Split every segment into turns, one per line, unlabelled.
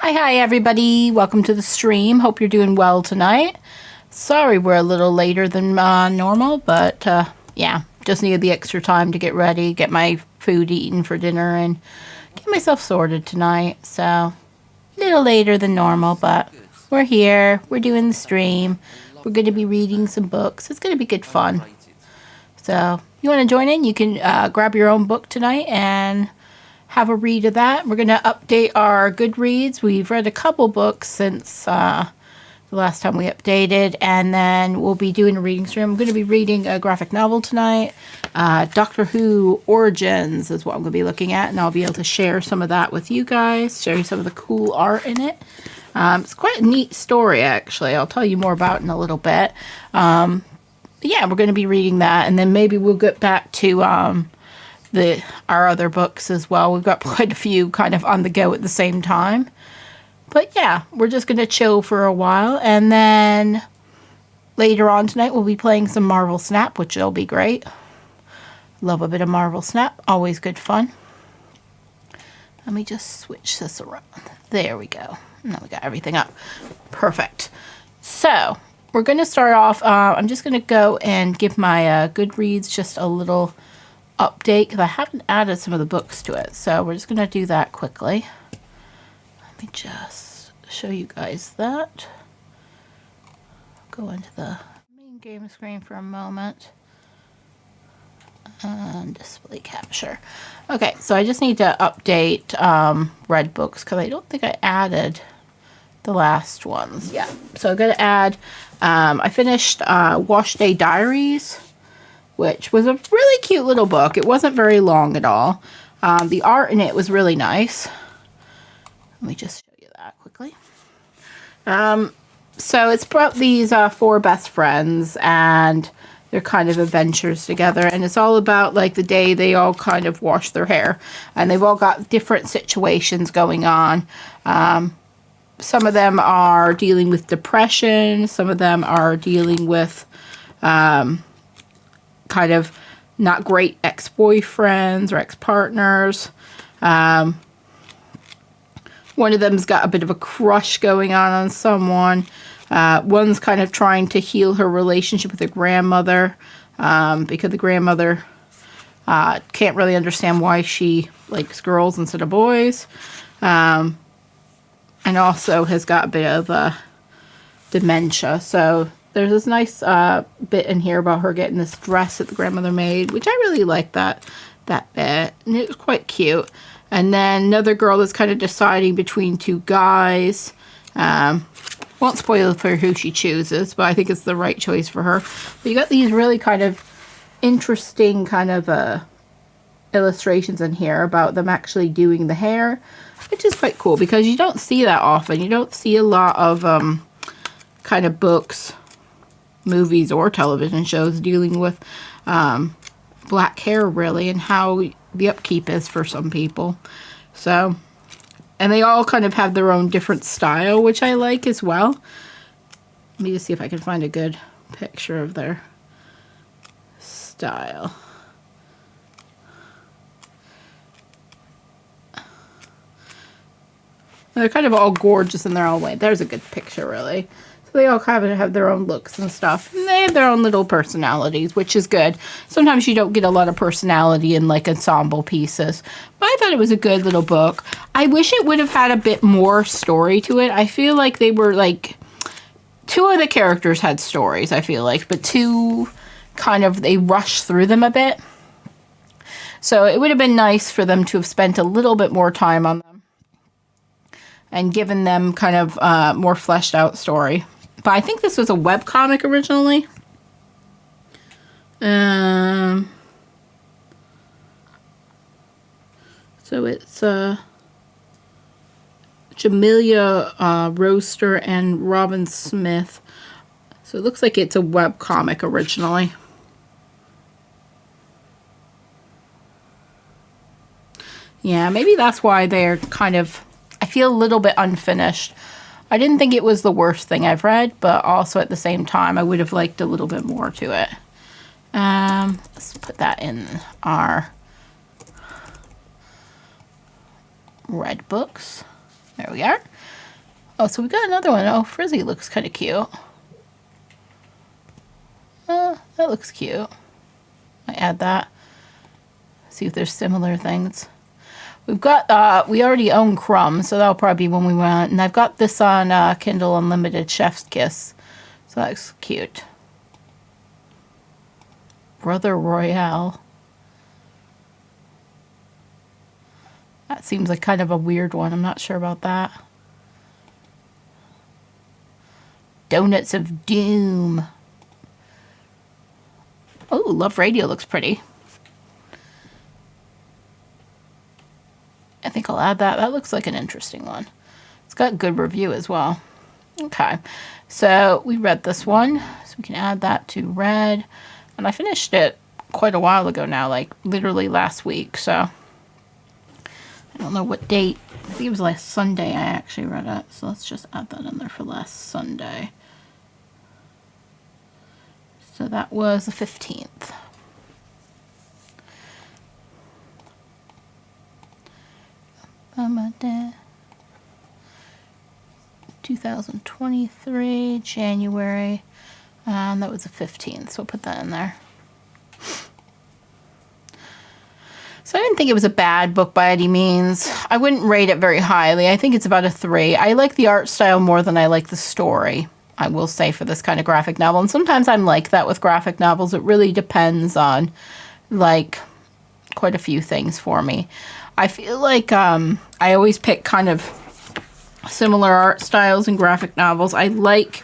Hi everybody, welcome to the stream. Hope you're doing well tonight. Sorry we're a little later than normal, but yeah, just needed the extra time to get ready, get my food eaten for dinner, and get myself sorted tonight. So, a little later than normal, but we're here, we're doing the stream. We're going to be reading some books. It's going to be good fun. So, you want to join in? You can grab your own book tonight and have a read of that. We're going to update our Goodreads. We've read a couple books since the last time we updated, and then we'll be doing a reading stream. I'm going to be reading a graphic novel tonight. Doctor Who Origins is what I'm going to be looking at, and I'll be able to share some of that with you guys, show you some of the cool art in it. It's quite a neat story, actually. I'll tell you more about it in a little bit. Yeah, we're going to be reading that, and then maybe we'll get back to our other books as well. We've got quite a few kind of on the go at the same time. But yeah, we're just going to chill for a while, and then later on tonight we'll be playing some Marvel Snap, which will be great. Love a bit of Marvel Snap, always good fun. Let me just switch this around. There we go. Now we got everything up. Perfect. So we're going to start off. I'm just going to go and give my Goodreads just a little update because I haven't added some of the books to it. So we're just going to do that quickly. Let me just show you guys that. Go into the main game screen for a moment. And display capture. Okay, so I just need to update Red Books because I don't think I added the last ones. Yeah, so I'm going to add, I finished Wash Day Diaries, which was a really cute little book. It wasn't very long at all. The art in it was really nice. Let me just show you that quickly. So it's about these 4 best friends and their kind of adventures together, and it's all about like the day they all kind of wash their hair, and they've all got different situations going on. Some of them are dealing with depression, some of them are dealing with kind of not great ex-boyfriends or ex-partners. One of them's got a bit of a crush going on someone. One's kind of trying to heal her relationship with her grandmother because the grandmother can't really understand why she likes girls instead of boys. And also has got a bit of dementia. So there's this nice bit in here about her getting this dress that the grandmother made, which I really like that bit. And it was quite cute. And then another girl that's kind of deciding between 2 guys. Won't spoil for who she chooses, but I think it's the right choice for her. But you got these really kind of interesting kind of illustrations in here about them actually doing the hair, which is quite cool because you don't see that often. You don't see a lot of kind of books, movies, or television shows dealing with black hair, really, and how the upkeep is for some people. So, and they all kind of have their own different style, which I like as well. Let me just see if I can find a good picture of their style. They're kind of all gorgeous in their own way. There's a good picture, really. So they all kind of have their own looks and stuff. And they have their own little personalities, which is good. Sometimes you don't get a lot of personality in like ensemble pieces. But I thought it was a good little book. I wish it would have had a bit more story to it. I feel like they were like, 2 of the characters had stories, I feel like. But 2 kind of, they rushed through them a bit. So it would have been nice for them to have spent a little bit more time on them. And given them kind of more fleshed out story. But I think this was a webcomic originally. So it's Jamelia Roaster and Robin Smith. So it looks like it's a webcomic originally. Yeah, maybe that's why they're kind of, I feel a little bit unfinished. I didn't think it was the worst thing I've read, but also at the same time, I would have liked a little bit more to it. Let's put that in our Red Books. There we are. Oh, so we got another one. Oh, Frizzy looks kind of cute. That looks cute. I add that. See if there's similar things. We've got, we already own Crumb, so that'll probably be when we went. And I've got this on Kindle Unlimited, Chef's Kiss. So that's cute. Brother Royale. That seems like kind of a weird one. I'm not sure about that. Donuts of Doom. Oh, Love Radio looks pretty. I think I'll add that. That looks like an interesting one. It's got good review as well. Okay, so we read this one, so we can add that to read. And I finished it quite a while ago now, like literally last week, so I don't know what date. I think it was last Sunday I actually read it, so let's just add that in there for last Sunday. So that was the 15th. Bumada. 2023, January, and that was the 15th, so I'll put that in there. So I didn't think it was a bad book by any means. I wouldn't rate it very highly. I think it's about a 3. I like the art style more than I like the story, I will say, for this kind of graphic novel. And sometimes I'm like that with graphic novels. It really depends on, like, quite a few things for me. I feel like I always pick kind of similar art styles in graphic novels. I like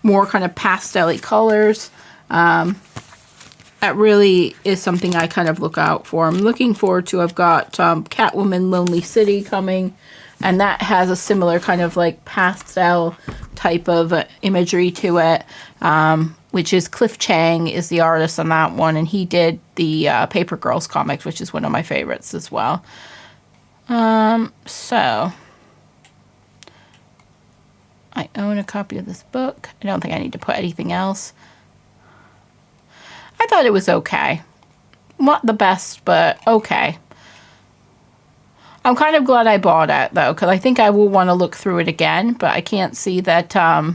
more kind of pastel-y colors. That really is something I kind of look out for. I'm looking forward to, I've got Catwoman Lonely City coming, and that has a similar kind of like pastel type of imagery to it, which is Cliff Chang is the artist on that one, and he did the Paper Girls comics, which is one of my favorites as well. So I own a copy of this book. I don't think I need to put anything else. I thought it was okay. Not the best, but okay. I'm kind of glad I bought it, though, because I think I will want to look through it again, but I can't see that, that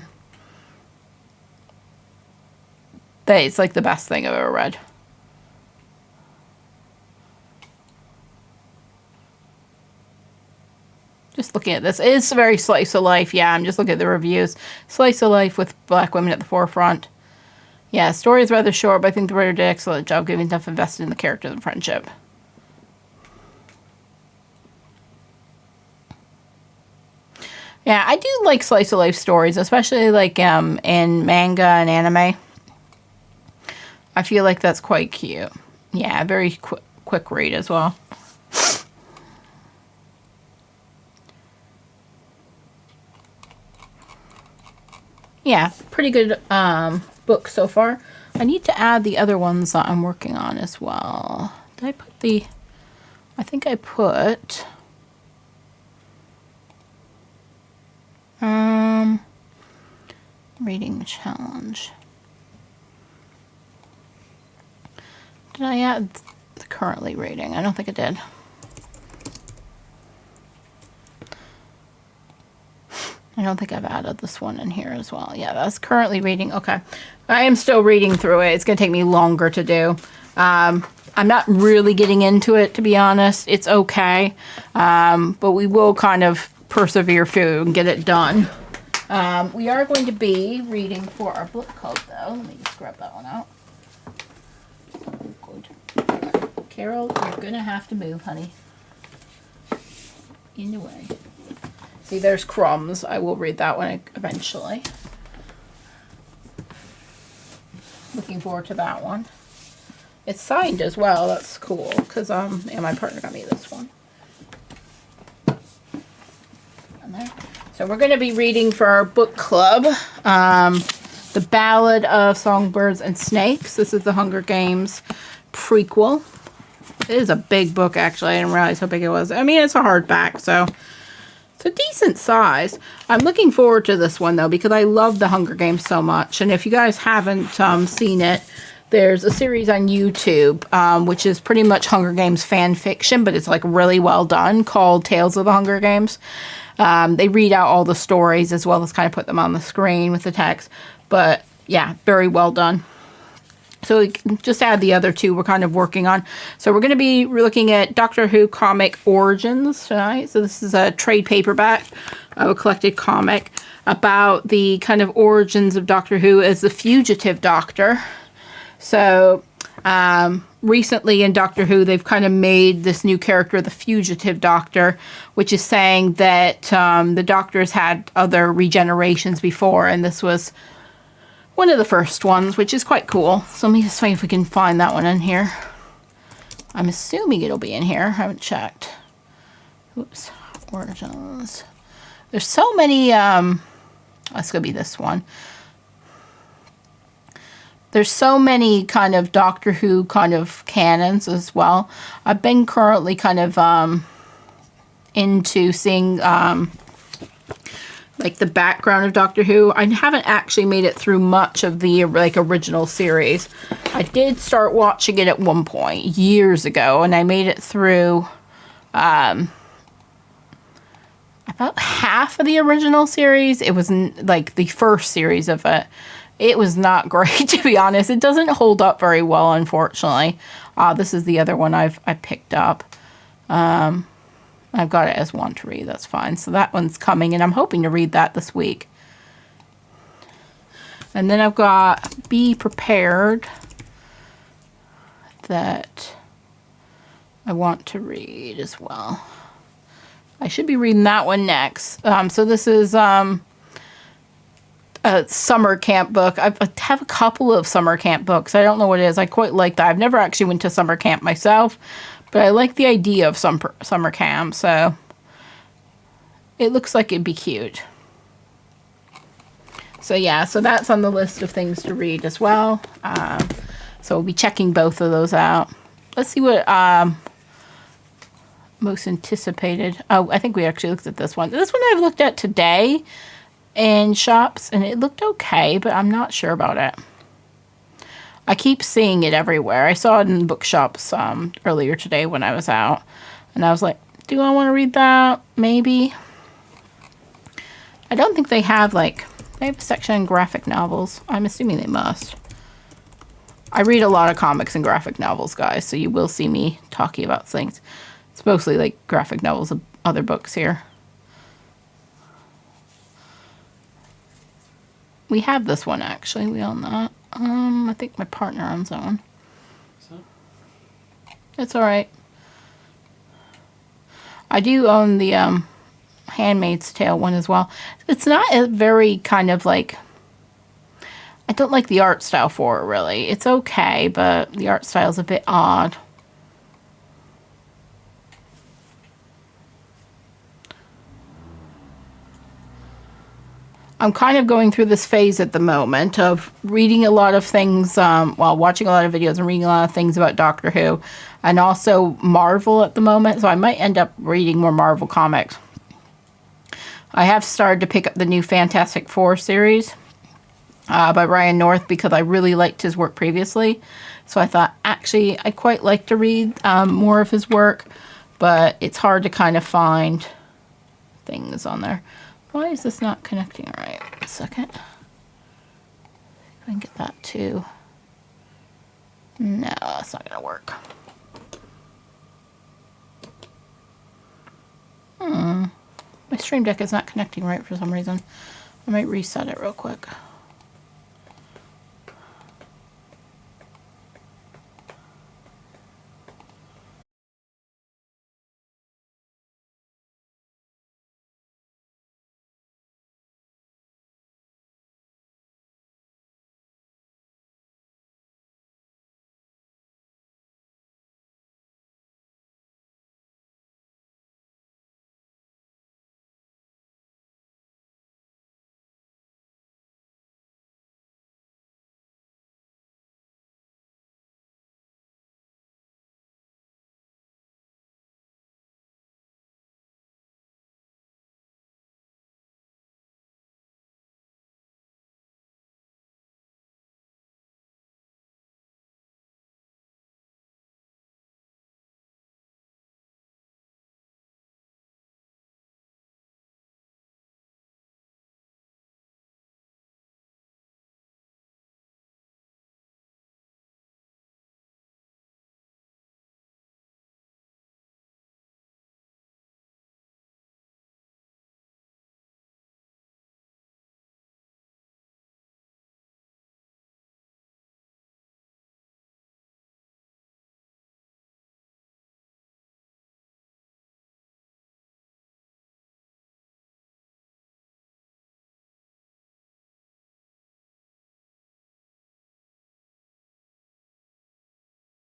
it's like the best thing I've ever read. Just looking at this. It's very slice of life. Yeah, I'm just looking at the reviews. Slice of life with black women at the forefront. Yeah, story is rather short, but I think the writer did an excellent job giving enough invested in the character and friendship. Yeah, I do like slice of life stories, especially like in manga and anime. I feel like that's quite cute. Yeah, very quick read as well. Yeah, pretty good book so far. I need to add the other ones that I'm working on as well. Did I put the... I think I put... reading challenge. Did I add the currently reading? I don't think I did. I don't think I've added this one in here as well. Yeah, that's currently reading. Okay. I am still reading through it. It's going to take me longer to do. I'm not really getting into it, to be honest. It's okay. But we will kind of persevere through and get it done. We are going to be reading for our book club, though. Let me just grab that one out. Good. Carol, you're going to have to move, honey. In the way. See, there's Crumbs. I will read that one eventually. Looking forward to that one. It's signed as well. That's cool. Because and my partner got me this one. And there. So we're going to be reading for our book club. The Ballad of Songbirds and Snakes. This is the Hunger Games prequel. It is a big book, actually. I didn't realize how big it was. I mean, it's a hardback, so... a decent size. I'm looking forward to this one, though, because I love the Hunger Games so much. And if you guys haven't seen it, there's a series on YouTube, which is pretty much Hunger Games fan fiction, but it's like really well done, called Tales of the Hunger Games. They read out all the stories as well as kind of put them on the screen with the text. But yeah, very well done. So we can just add the other two we're kind of working on. So we're going to be looking at Doctor Who comic Origins tonight. So this is a trade paperback of a collected comic about the kind of origins of Doctor Who as the fugitive Doctor. So recently in Doctor Who, they've kind of made this new character the fugitive Doctor, which is saying that the Doctors had other regenerations before, and this was one of the first ones, which is quite cool. So let me just see if we can find that one in here. I'm assuming it'll be in here. I haven't checked. Oops. Origins. There's so many, that's going to be this one. There's so many kind of Doctor Who kind of canons as well. I've been currently kind of into seeing like the background of Doctor Who. I haven't actually made it through much of the like original series. I did start watching it at one point years ago, and I made it through about half of the original series. It was like the first series of it. It was not great, to be honest. It doesn't hold up very well, unfortunately. This is the other one I picked up. I've got it as one to read. That's fine. So that one's coming, and I'm hoping to read that this week. And then I've got Be Prepared that I want to read as well. I should be reading that one next. So this is a summer camp book. I have a couple of summer camp books. I don't know what it is. I quite like that. I've never actually went to summer camp myself, but I like the idea of summer camp. So it looks like it'd be cute. So yeah, so that's on the list of things to read as well. So we'll be checking both of those out. Let's see what most anticipated. Oh, I think we actually looked at this one. This one I've looked at today in shops, and it looked okay, but I'm not sure about it. I keep seeing it everywhere. I saw it in bookshops earlier today when I was out, and I was like, do I want to read that? Maybe. I don't think they have, like, they have a section on graphic novels. I'm assuming they must. I read a lot of comics and graphic novels, guys, so you will see me talking about things. It's mostly, like, graphic novels and other books here. We have this one, actually. We own that. I think my partner owns that one. So? It's alright. I do own the Handmaid's Tale one as well. It's not a very kind of like... I don't like the art style for it, really. It's okay, but the art style is a bit odd. I'm kind of going through this phase at the moment of reading a lot of things, watching a lot of videos and reading a lot of things about Doctor Who, and also Marvel at the moment, so I might end up reading more Marvel comics. I have started to pick up the new Fantastic Four series by Ryan North because I really liked his work previously, so I thought, actually, I'd quite like to read more of his work, but it's hard to kind of find things on there. Why is this not connecting right? A second. I can get that too. No, it's not going to work. My Stream Deck is not connecting right for some reason. I might reset it real quick.